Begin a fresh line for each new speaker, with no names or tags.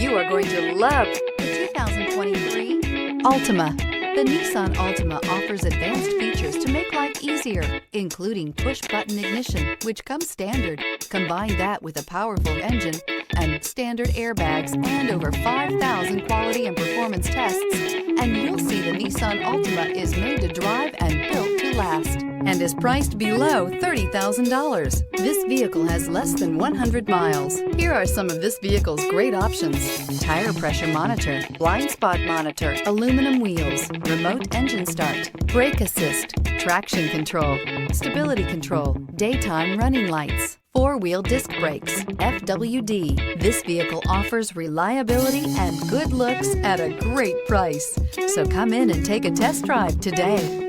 You are going to love the 2023 Altima. The Nissan Altima offers advanced features to make life easier, including push-button ignition, which comes standard. Combine that with a powerful engine and standard airbags and over 5,000 quality and performance tests, and you'll see the Nissan Altima is made to drive and built to last, and is priced below $30,000. This vehicle has less than 100 miles. Here are some of this vehicle's great options: tire pressure monitor, blind spot monitor, aluminum wheels, remote engine start, brake assist, traction control, stability control, daytime running lights, four-wheel disc brakes, FWD. This vehicle offers reliability and good looks at a great price. So come in and take a test drive today.